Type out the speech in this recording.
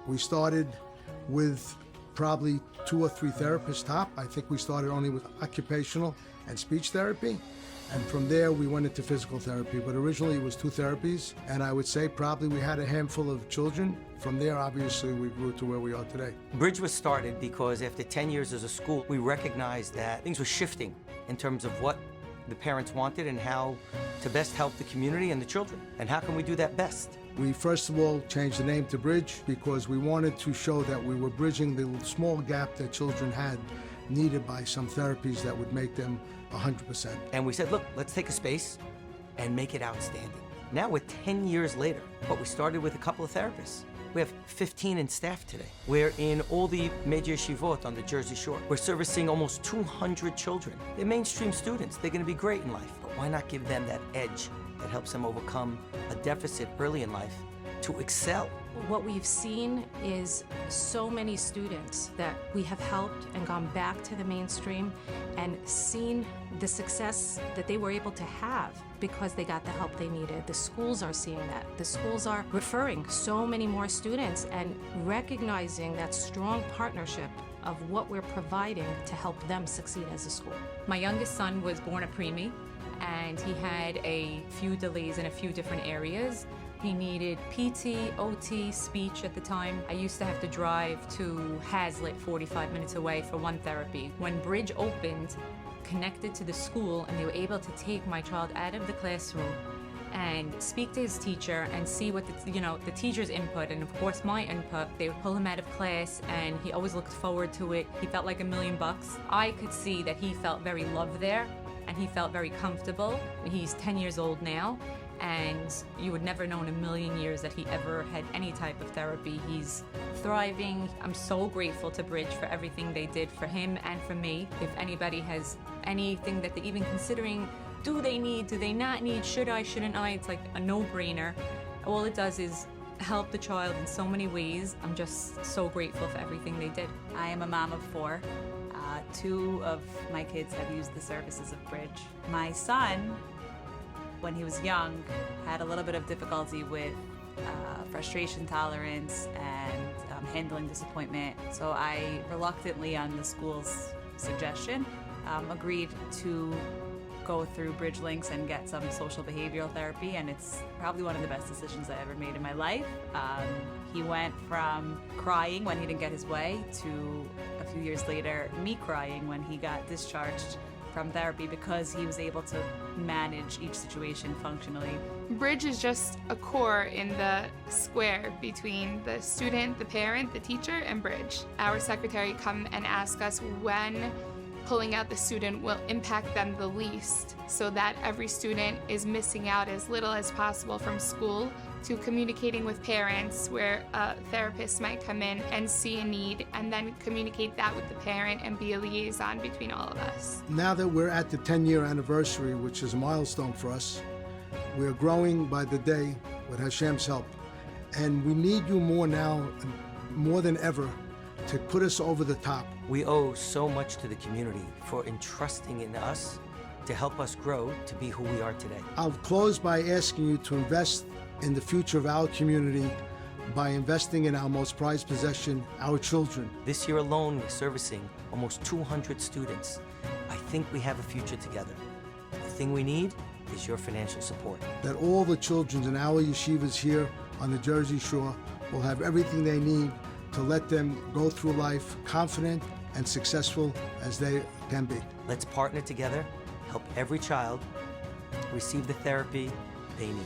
We started with probably 2 or 3 therapists top. I think we started only with occupational and speech therapy. And from there, we went into physical therapy. But originally, it was 2 therapies. And I would say probably we had a handful of children. From there, obviously, we grew to where we are today. Bridge was started because after 10 years as a school, we recognized that things were shifting in terms of what the parents wanted and how to best help the community and the children. And how can we do that best? We first of all changed the name to Bridge because we wanted to show that we were bridging the small gap that children had needed by some therapies that would make them 100%. And we said, look, let's take a space and make it outstanding. Now we're 10 years later, but we started with a couple of therapists. We have 15 in staff today. We're in all the major yeshivot on the Jersey Shore. We're servicing almost 200 children. They're mainstream students. They're going to be great in life. But why not give them that edge that helps them overcome a deficit early in life to excel? What we've seen is so many students that we have helped and gone back to the mainstream and seen the success that they were able to have because they got the help they needed. The schools are seeing that. The schools are referring so many more students and recognizing that strong partnership of what we're providing to help them succeed as a school. My youngest son was born a preemie, and he had a few delays in a few different areas. He needed PT, OT, speech at the time. I used to have to drive to Hazlitt, 45 minutes away, for one therapy. When Bridge opened, connected to the school, and they were able to take my child out of the classroom and speak to his teacher and see what the teacher's input and of course my input. They would pull him out of class and he always looked forward to it. He felt like $1,000,000. I could see that he felt very loved there and he felt very comfortable. He's 10 years old now, and you would never know in a million years that he ever had any type of therapy. He's thriving. I'm so grateful to Bridge for everything they did for him and for me. If anybody has anything that they're even considering, do they need, do they not need, should I, shouldn't I, it's like a no-brainer. All it does is help the child in so many ways. I'm just so grateful for everything they did. I am a mom of 4. 2 of my kids have used the services of Bridge. My son, when he was young, had a little bit of difficulty with frustration tolerance and handling disappointment. So I reluctantly, on the school's suggestion, agreed to go through Bridge Linx and get some social behavioral therapy, and it's probably one of the best decisions I ever made in my life. He went from crying when he didn't get his way to a few years later me crying when he got discharged from therapy because he was able to manage each situation functionally. Bridge is just a core in the square between the student, the parent, the teacher, and Bridge. Our secretary come and ask us when pulling out the student will impact them the least, so that every student is missing out as little as possible from school, to communicating with parents where a therapist might come in and see a need and then communicate that with the parent and be a liaison between all of us. Now that we're at the 10-year anniversary, which is a milestone for us, we're growing by the day with Hashem's help. And we need you more now, more than ever, to put us over the top. We owe so much to the community for entrusting in us to help us grow to be who we are today. I'll close by asking you to invest in the future of our community by investing in our most prized possession, our children. This year alone, we're servicing almost 200 students. I think we have a future together. The thing we need is your financial support. That all the children in our yeshivas here on the Jersey Shore will have everything they need to let them go through life confident and successful as they can be. Let's partner together, help every child receive the therapy they need.